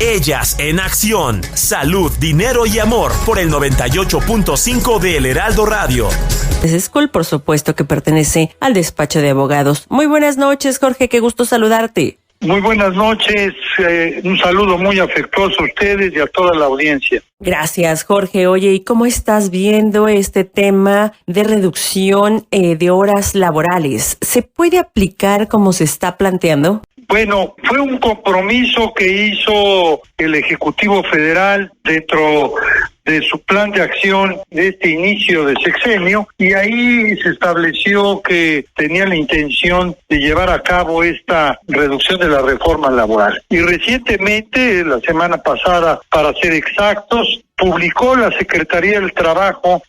Ellas en acción. Salud, dinero y amor por el 98.5 de El Heraldo Radio. School, por supuesto, que pertenece al despacho de abogados. Muy buenas noches, Jorge, qué gusto saludarte. Muy buenas noches, un saludo muy afectuoso a ustedes y a toda la audiencia. Gracias, Jorge. Oye, ¿y cómo estás viendo este tema de reducción de horas laborales? ¿Se puede aplicar como se está planteando? Bueno, fue un compromiso que hizo el Ejecutivo Federal dentro de su plan de acción de este inicio de sexenio, y ahí se estableció que tenía la intención de llevar a cabo esta reducción de la reforma laboral. Y recientemente, la semana pasada, para ser exactos, publicó la Secretaría del Trabajo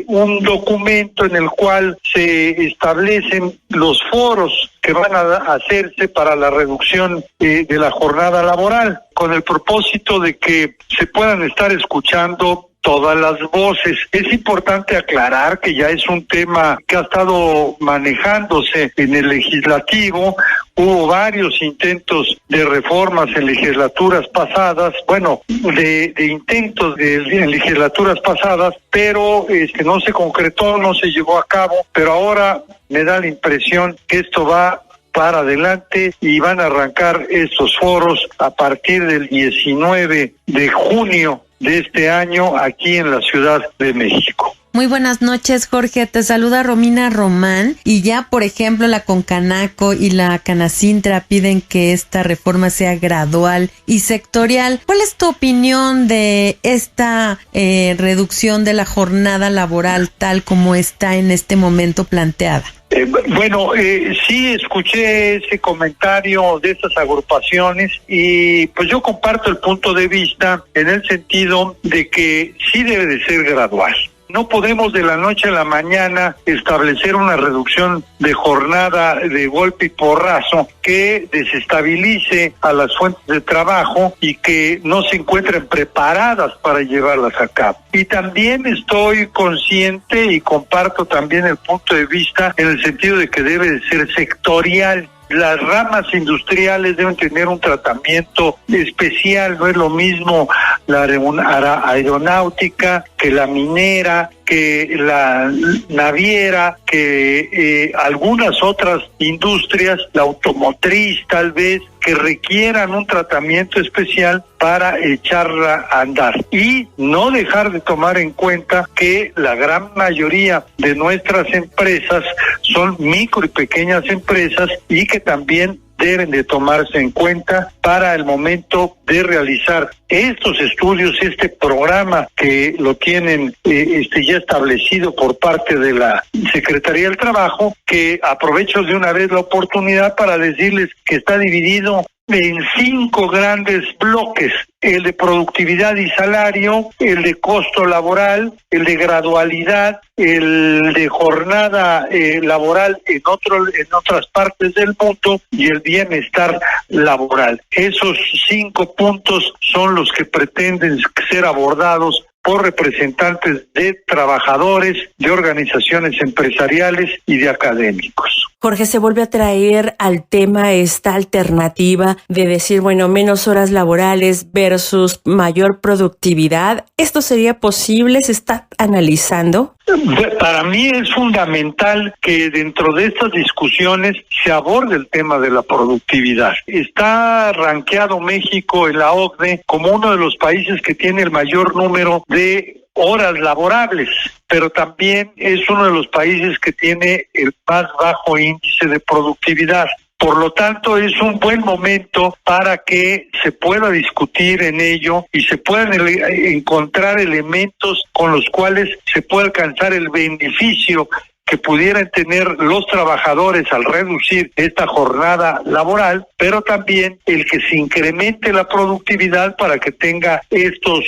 un documento en el cual se establecen los foros que van a hacerse para la reducción de la jornada laboral, con el propósito de que se puedan estar escuchando todas las voces. Es importante aclarar que ya es un tema que ha estado manejándose en el legislativo. Hubo varios intentos de reformas en legislaturas pasadas, de intentos en legislaturas pasadas, pero no se concretó, no se llevó a cabo, pero ahora me da la impresión que esto va para adelante y van a arrancar estos foros a partir del 19 de junio de este año aquí en la Ciudad de México. Muy buenas noches, Jorge. Te saluda Romina Román. Y ya, por ejemplo, la Concanaco y la Canacintra piden que esta reforma sea gradual y sectorial. ¿Cuál es tu opinión de esta reducción de la jornada laboral tal como está en este momento planteada? Sí escuché ese comentario de estas agrupaciones y pues yo comparto el punto de vista en el sentido de que sí debe de ser gradual. No podemos de la noche a la mañana establecer una reducción de jornada de golpe y porrazo que desestabilice a las fuentes de trabajo y que no se encuentren preparadas para llevarlas a cabo. Y también estoy consciente y comparto también el punto de vista en el sentido de que debe de ser sectorial. Las ramas industriales deben tener un tratamiento especial, no es lo mismo la aeronáutica que la minera, que la naviera, que algunas otras industrias, la automotriz tal vez, que requieran un tratamiento especial para echarla a andar. Y no dejar de tomar en cuenta que la gran mayoría de nuestras empresas son micro y pequeñas empresas y que también deben de tomarse en cuenta para el momento de realizar estos estudios, este programa que lo tienen ya establecido por parte de la Secretaría del Trabajo, que aprovecho de una vez la oportunidad para decirles que está dividido en 5 grandes bloques: el de productividad y salario, el de costo laboral, el de gradualidad, el de jornada laboral en otras partes del mundo y el bienestar laboral. Esos 5 puntos son los que pretenden ser abordados por representantes de trabajadores, de organizaciones empresariales y de académicos. Jorge, se vuelve a traer al tema esta alternativa de decir, menos horas laborales versus mayor productividad. ¿Esto sería posible? ¿Se está analizando? Para mí es fundamental que dentro de estas discusiones se aborde el tema de la productividad. Está rankeado México en la OCDE como uno de los países que tiene el mayor número de horas laborables, pero también es uno de los países que tiene el más bajo índice de productividad. Por lo tanto, es un buen momento para que se pueda discutir en ello y se puedan encontrar elementos con los cuales se pueda alcanzar el beneficio que pudieran tener los trabajadores al reducir esta jornada laboral, pero también el que se incremente la productividad para que tenga estos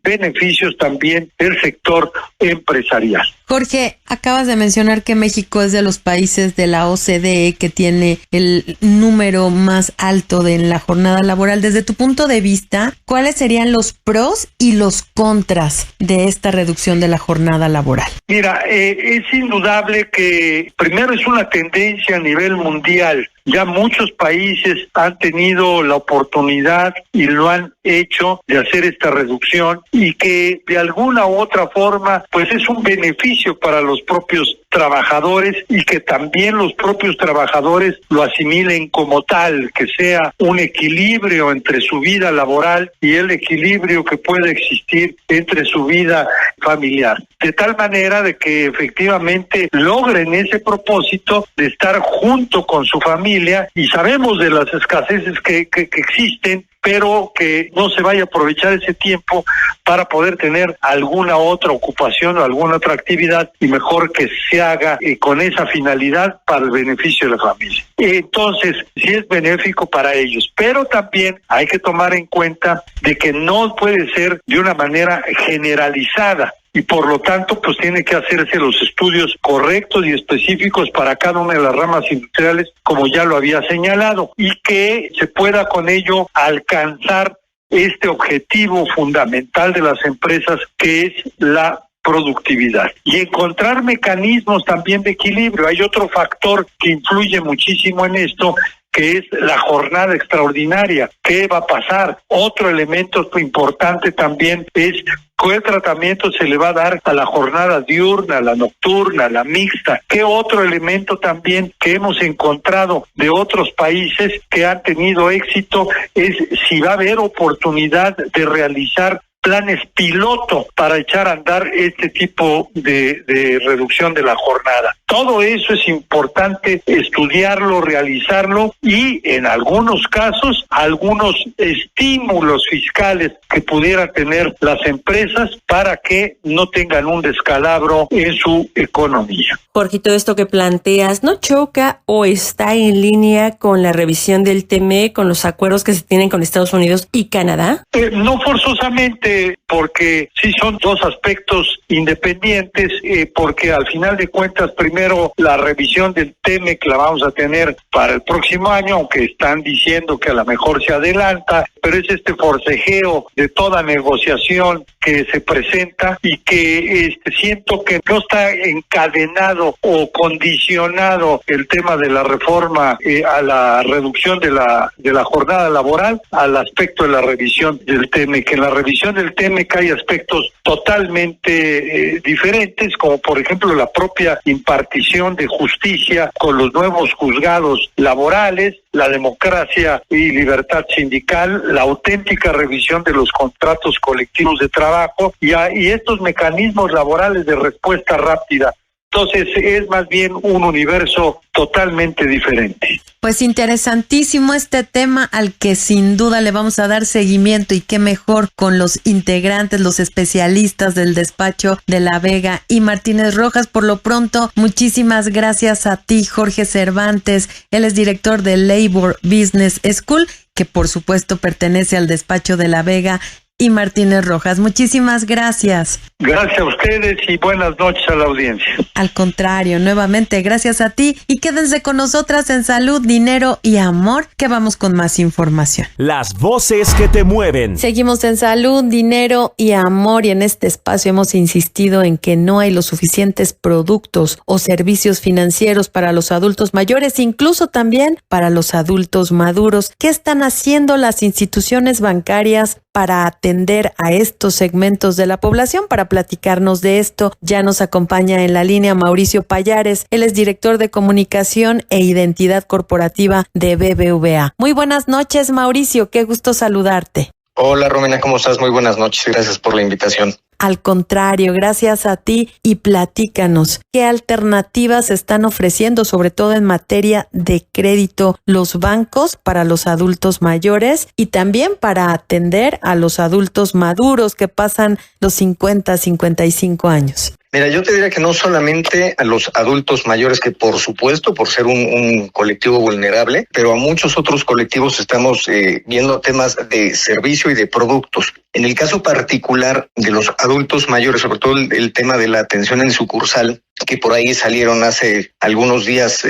beneficios también el sector empresarial. Jorge, acabas de mencionar que México es de los países de la OCDE que tiene el número más alto de la jornada laboral. Desde tu punto de vista, ¿cuáles serían los pros y los contras de esta reducción de la jornada laboral? Mira, es indudable que primero es una tendencia a nivel mundial. Ya muchos países han tenido la oportunidad y lo han hecho de hacer esta reducción, y que de alguna u otra forma pues es un beneficio para los propios trabajadores, y que también los propios trabajadores lo asimilen como tal, que sea un equilibrio entre su vida laboral y el equilibrio que puede existir entre su vida familiar, de tal manera de que efectivamente logren ese propósito de estar junto con su familia. Y sabemos de las escaseces que existen, pero que no se vaya a aprovechar ese tiempo para poder tener alguna otra ocupación o alguna otra actividad, y mejor que se haga con esa finalidad para el beneficio de la familia. Entonces, sí es benéfico para ellos, pero también hay que tomar en cuenta de que no puede ser de una manera generalizada, y por lo tanto pues tiene que hacerse los estudios correctos y específicos para cada una de las ramas industriales, como ya lo había señalado, y que se pueda con ello alcanzar este objetivo fundamental de las empresas, que es la productividad, y encontrar mecanismos también de equilibrio. Hay otro factor que influye muchísimo en esto, que es la jornada extraordinaria. ¿Qué va a pasar? Otro elemento importante también es ¿qué tratamiento se le va a dar a la jornada diurna, a la nocturna, a la mixta? ¿Qué otro elemento también que hemos encontrado de otros países que han tenido éxito es si va a haber oportunidad de realizar planes piloto para echar a andar este tipo de reducción de la jornada? Todo eso es importante estudiarlo, realizarlo, y en algunos casos, algunos estímulos fiscales que pudieran tener las empresas para que no tengan un descalabro en su economía. Jorge, todo esto que planteas, ¿no choca o está en línea con la revisión del TME, con los acuerdos que se tienen con Estados Unidos y Canadá? No forzosamente, porque sí son dos aspectos independientes, porque al final de cuentas, primero la revisión del TMEC la vamos a tener para el próximo año, aunque están diciendo que a lo mejor se adelanta, pero es este forcejeo de toda negociación que se presenta, y que siento que no está encadenado o condicionado el tema de la reforma a la reducción de la jornada laboral al aspecto de la revisión del TMEC. En la revisión del TMEC hay aspectos totalmente diferentes, como por ejemplo la propia impartición de justicia con los nuevos juzgados laborales, la democracia y libertad sindical, la auténtica revisión de los contratos colectivos de trabajo y estos mecanismos laborales de respuesta rápida. Entonces es más bien un universo totalmente diferente. Pues interesantísimo este tema al que sin duda le vamos a dar seguimiento, y qué mejor con los integrantes, los especialistas del despacho de La Vega y Martínez Rojas. Por lo pronto, muchísimas gracias a ti, Jorge Cervantes. Él es director de Labor Business School, que por supuesto pertenece al despacho de La Vega y Martínez Rojas. Muchísimas gracias. Gracias a ustedes y buenas noches a la audiencia. Al contrario, nuevamente gracias a ti, y quédense con nosotras en Salud, Dinero y Amor, que vamos con más información. Las voces que te mueven. Seguimos en Salud, Dinero y Amor, y en este espacio hemos insistido en que no hay los suficientes productos o servicios financieros para los adultos mayores, incluso también para los adultos maduros. ¿Qué están haciendo las instituciones bancarias para atender a estos segmentos de la población? Para platicarnos de esto, ya nos acompaña en la línea Mauricio Pallares. Él es director de Comunicación e Identidad Corporativa de BBVA. Muy buenas noches, Mauricio. Qué gusto saludarte. Hola, Romina, ¿cómo estás? Muy buenas noches. Gracias por la invitación. Al contrario, gracias a ti, y platícanos, ¿qué alternativas están ofreciendo, sobre todo en materia de crédito, los bancos para los adultos mayores y también para atender a los adultos maduros que pasan los 50, 55 años? Mira, yo te diría que no solamente a los adultos mayores, que por supuesto, por ser un colectivo vulnerable, pero a muchos otros colectivos estamos viendo temas de servicio y de productos. En el caso particular de los adultos mayores, sobre todo el tema de la atención en sucursal, que por ahí salieron hace algunos días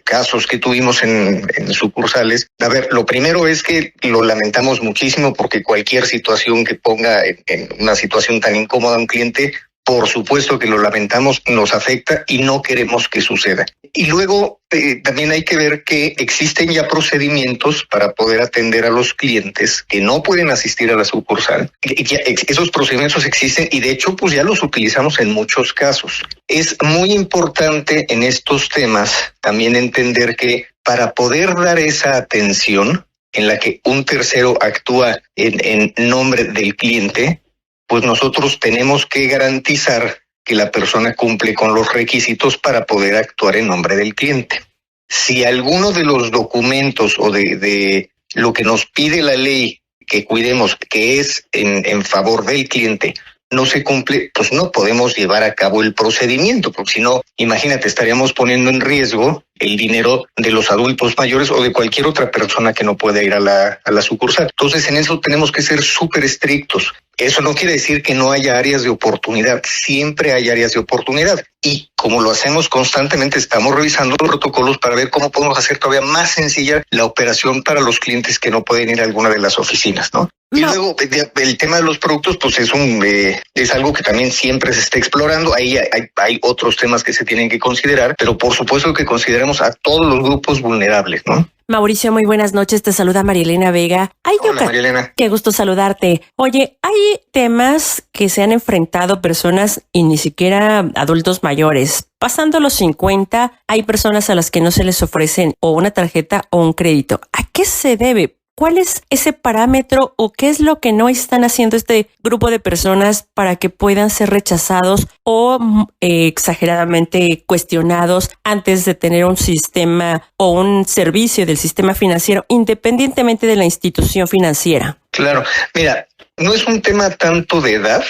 casos que tuvimos en sucursales. A ver, lo primero es que lo lamentamos muchísimo, porque cualquier situación que ponga en una situación tan incómoda a un cliente, por supuesto que lo lamentamos, nos afecta y no queremos que suceda. Y luego también hay que ver que existen ya procedimientos para poder atender a los clientes que no pueden asistir a la sucursal. Esos procedimientos existen y de hecho pues ya los utilizamos en muchos casos. Es muy importante en estos temas también entender que para poder dar esa atención en la que un tercero actúa en nombre del cliente, pues nosotros tenemos que garantizar que la persona cumple con los requisitos para poder actuar en nombre del cliente. Si alguno de los documentos o de lo que nos pide la ley que cuidemos, que es en favor del cliente, no se cumple, pues no podemos llevar a cabo el procedimiento, porque si no, imagínate, estaríamos poniendo en riesgo el dinero de los adultos mayores o de cualquier otra persona que no pueda ir a la sucursal. Entonces, en eso tenemos que ser súper estrictos. Eso no quiere decir que no haya áreas de oportunidad. Siempre hay áreas de oportunidad. Y como lo hacemos constantemente, estamos revisando los protocolos para ver cómo podemos hacer todavía más sencilla la operación para los clientes que no pueden ir a alguna de las oficinas, ¿no? Y luego el tema de los productos, pues es algo que también siempre se está explorando. Ahí hay otros temas que se tienen que considerar, pero por supuesto que consideramos a todos los grupos vulnerables, ¿no? Mauricio, muy buenas noches. Te saluda Marielena Vega. Hola, Marielena. Qué gusto saludarte. Oye, hay temas que se han enfrentado personas y ni siquiera adultos mayores. Pasando los 50, hay personas a las que no se les ofrecen o una tarjeta o un crédito. ¿A qué se debe? ¿Cuál es ese parámetro o qué es lo que no están haciendo este grupo de personas para que puedan ser rechazados o exageradamente cuestionados antes de tener un sistema o un servicio del sistema financiero independientemente de la institución financiera? Claro, mira, no es un tema tanto de edad,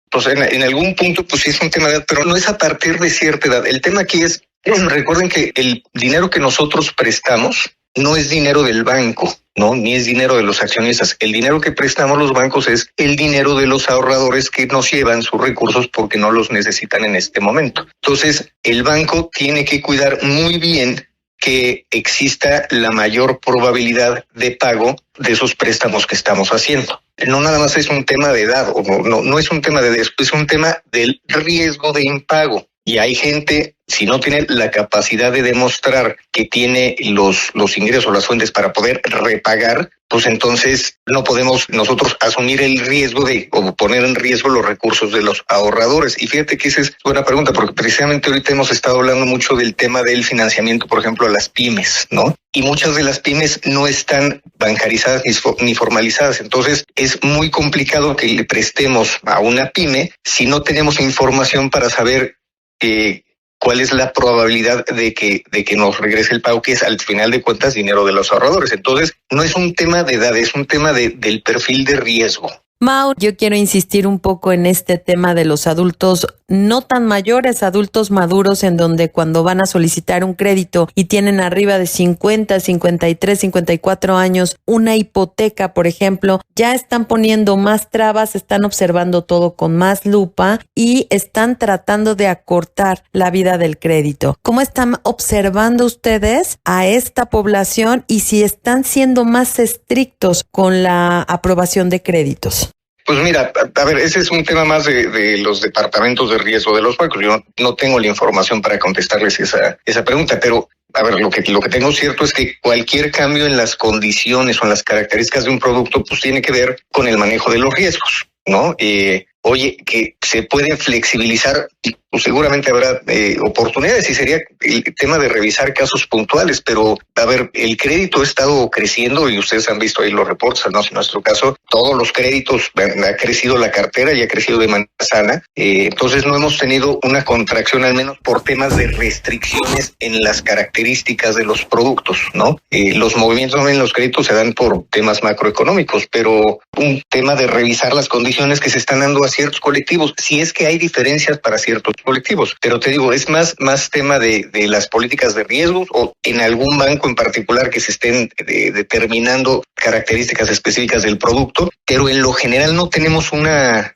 pues en algún punto pues sí es un tema de edad, pero no es a partir de cierta edad. El tema aquí es, recuerden que el dinero que nosotros prestamos no es dinero del banco, ¿no? Ni es dinero de los accionistas. El dinero que prestamos los bancos es el dinero de los ahorradores que nos llevan sus recursos porque no los necesitan en este momento. Entonces, el banco tiene que cuidar muy bien que exista la mayor probabilidad de pago de esos préstamos que estamos haciendo. No nada más es un tema de edad, o no es un tema de edad, es un tema del riesgo de impago. Y hay gente, si no tiene la capacidad de demostrar que tiene los ingresos o las fuentes para poder repagar, pues entonces no podemos nosotros asumir el riesgo o poner en riesgo los recursos de los ahorradores. Y fíjate que esa es buena pregunta, porque precisamente ahorita hemos estado hablando mucho del tema del financiamiento, por ejemplo, a las pymes, ¿no? Y muchas de las pymes no están bancarizadas ni formalizadas. Entonces es muy complicado que le prestemos a una pyme si no tenemos información para saber cuál es la probabilidad de que nos regrese el pago, que es al final de cuentas dinero de los ahorradores. Entonces, no es un tema de edad, es un tema del perfil de riesgo. Mau, yo quiero insistir un poco en este tema de los adultos no tan mayores, adultos maduros, en donde cuando van a solicitar un crédito y tienen arriba de 50, 53, 54 años, una hipoteca, por ejemplo, ya están poniendo más trabas, están observando todo con más lupa y están tratando de acortar la vida del crédito. ¿Cómo están observando ustedes a esta población y si están siendo más estrictos con la aprobación de créditos? Pues mira, a ver, ese es un tema más de los departamentos de riesgo de los bancos. Yo no tengo la información para contestarles esa pregunta, pero a ver, lo que tengo cierto es que cualquier cambio en las condiciones o en las características de un producto, pues tiene que ver con el manejo de los riesgos, ¿no? Oye, que se puede flexibilizar, pues seguramente habrá oportunidades y sería el tema de revisar casos puntuales, pero a ver, el crédito ha estado creciendo y ustedes han visto ahí los reportes, ¿no? En nuestro caso, todos los créditos, ha crecido la cartera y ha crecido de manera sana, entonces no hemos tenido una contracción, al menos por temas de restricciones en las características de los productos, ¿no? Los movimientos en los créditos se dan por temas macroeconómicos, pero un tema de revisar las condiciones que se están dando a ciertos colectivos, si es que hay diferencias para ciertos colectivos, pero te digo, es más tema de las políticas de riesgos o en algún banco en particular que se estén determinando características específicas del producto, pero en lo general no tenemos una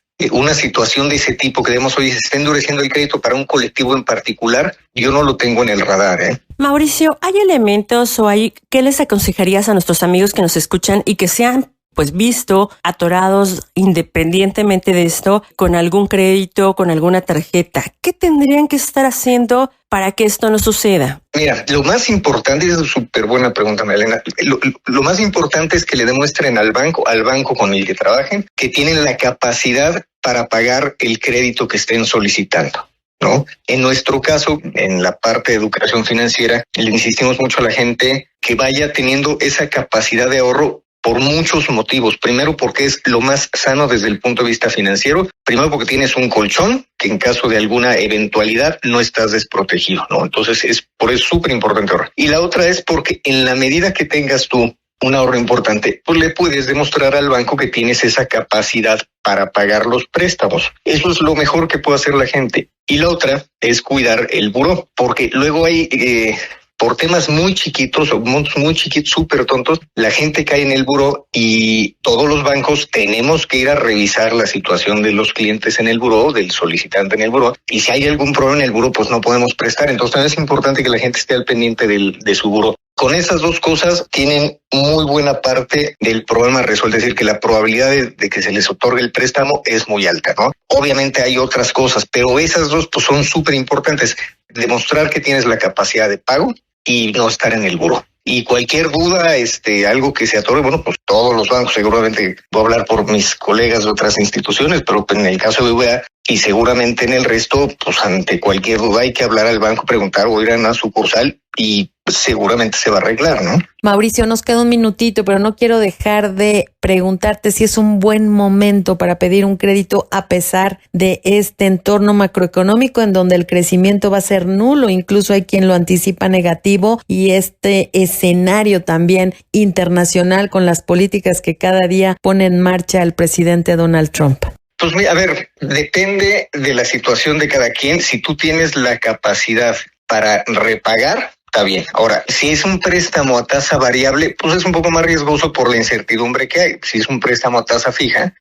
situación de ese tipo que digamos, oye, se está endureciendo el crédito para un colectivo en particular, yo no lo tengo en el radar, Mauricio, ¿hay elementos o qué les aconsejarías a nuestros amigos que nos escuchan y que sean pues visto atorados independientemente de esto con algún crédito, con alguna tarjeta. ¿Qué tendrían que estar haciendo para que esto no suceda? Mira, lo más importante, es una súper buena pregunta, Marilena. Lo más importante es que le demuestren al banco con el que trabajen, que tienen la capacidad para pagar el crédito que estén solicitando, ¿no? En nuestro caso, en la parte de educación financiera, le insistimos mucho a la gente que vaya teniendo esa capacidad de ahorro por muchos motivos. Primero, porque es lo más sano desde el punto de vista financiero. Primero, porque tienes un colchón que en caso de alguna eventualidad no estás desprotegido, ¿no? Entonces, por eso es súper importante ahorrar. Y la otra es porque en la medida que tengas tú un ahorro importante, pues le puedes demostrar al banco que tienes esa capacidad para pagar los préstamos. Eso es lo mejor que puede hacer la gente. Y la otra es cuidar el buró, porque luego hay... por temas muy chiquitos o montos muy chiquitos, súper tontos, la gente cae en el buró y todos los bancos tenemos que ir a revisar la situación de los clientes en el buró, del solicitante en el buró, y si hay algún problema en el buró, pues no podemos prestar. Entonces también es importante que la gente esté al pendiente de su buró. Con esas dos cosas tienen muy buena parte del problema resuelto, es decir, que la probabilidad de que se les otorgue el préstamo es muy alta, ¿no? Obviamente hay otras cosas, pero esas dos pues son súper importantes. Demostrar que tienes la capacidad de pago y no estar en el buró. Y cualquier duda, algo que se atore, bueno, pues todos los bancos, seguramente voy a hablar por mis colegas de otras instituciones, pero en el caso de BBVA y seguramente en el resto, pues ante cualquier duda hay que hablar al banco, preguntar o ir a una sucursal y seguramente se va a arreglar, ¿no? Mauricio, nos queda un minutito, pero no quiero dejar de preguntarte si es un buen momento para pedir un crédito a pesar de este entorno macroeconómico en donde el crecimiento va a ser nulo, incluso hay quien lo anticipa negativo, y este escenario también internacional con las políticas que cada día pone en marcha el presidente Donald Trump. Pues mira, a ver, depende de la situación de cada quien. Si tú tienes la capacidad para repagar, está bien. Ahora, si es un préstamo a tasa variable, pues es un poco más riesgoso por la incertidumbre que hay. Si es un préstamo a tasa fija,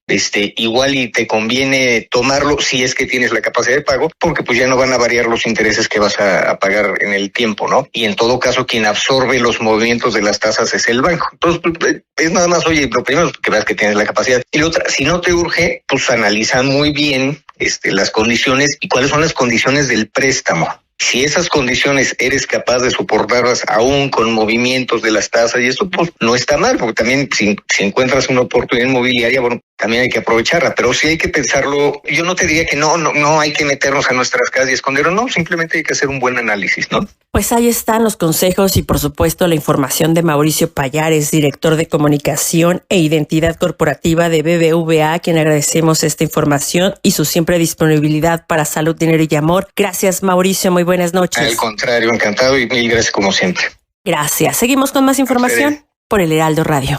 igual y te conviene tomarlo si es que tienes la capacidad de pago, porque pues ya no van a variar los intereses que vas a pagar en el tiempo, ¿no? Y en todo caso, quien absorbe los movimientos de las tasas es el banco. Entonces, es nada más, oye, lo primero es que veas que tienes la capacidad. Y lo otra, si no te urge, pues analiza muy bien las condiciones y cuáles son las condiciones del préstamo. Si esas condiciones eres capaz de soportarlas aún con movimientos de las tasas y eso, pues no está mal, porque también si encuentras una oportunidad inmobiliaria, bueno, también hay que aprovecharla, pero sí hay que pensarlo. Yo no te diría que no hay que meternos a nuestras casas y esconderlo, no, simplemente hay que hacer un buen análisis, ¿no? Pues ahí están los consejos y por supuesto la información de Mauricio Pallares, director de comunicación e identidad corporativa de BBVA, a quien agradecemos esta información y su siempre disponibilidad para salud, dinero y amor. Gracias, Mauricio, muy buenas noches. Al contrario, encantado y mil gracias como siempre. Gracias. Seguimos con más información por el Heraldo Radio.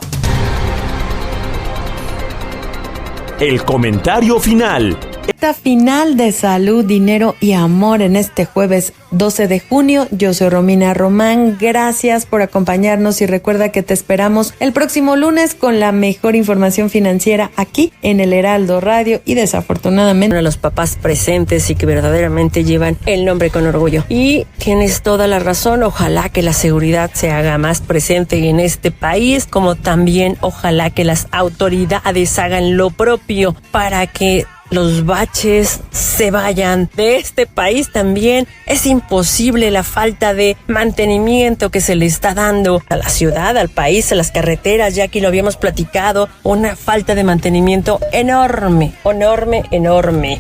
El comentario final. Esta final de salud, dinero y amor en este jueves 12 de junio. Yo soy Romina Román. Gracias por acompañarnos y recuerda que te esperamos el próximo lunes con la mejor información financiera aquí en el Heraldo Radio y desafortunadamente a los papás presentes y que verdaderamente llevan el nombre con orgullo. Y tienes toda la razón. Ojalá que la seguridad se haga más presente en este país, como también ojalá que las autoridades hagan lo propio para que los baches se vayan de este país. También es imposible la falta de mantenimiento que se le está dando a la ciudad, al país, a las carreteras, ya que lo habíamos platicado, una falta de mantenimiento enorme.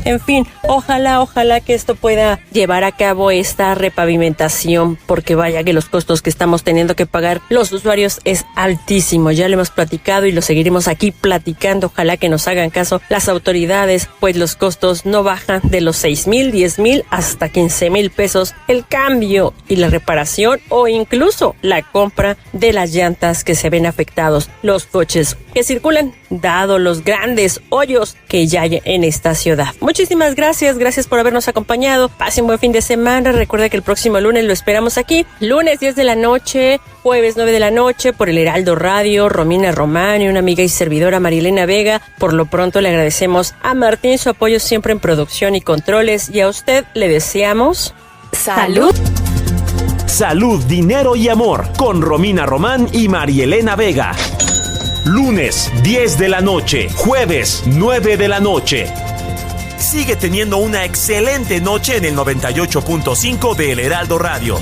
En fin, ojalá que esto pueda llevar a cabo esta repavimentación, porque vaya que los costos que estamos teniendo que pagar los usuarios es altísimo. Ya lo hemos platicado y lo seguiremos aquí platicando. Ojalá que nos hagan caso las autoridades, pues los costos no bajan de los 6,000, 10,000 hasta 15,000 pesos el cambio y la reparación o incluso la compra de las llantas que se ven afectados los coches que circulan, dado los grandes hoyos que ya hay en esta ciudad. Muchísimas gracias por habernos acompañado. Pasen un buen fin de semana. Recuerda que el próximo lunes lo esperamos aquí, lunes 10 de la noche, jueves 9 de la noche por el Heraldo Radio. Romina Román y una amiga y servidora Marilena Vega. Por lo pronto le agradecemos a Martín su apoyo siempre en producción y controles, y a usted le deseamos salud. Salud, dinero y amor con Romina Román y Marielena Vega. lunes 10 de la noche, jueves 9 de la noche. Sigue teniendo una excelente noche en el 98.5 de El Heraldo Radio.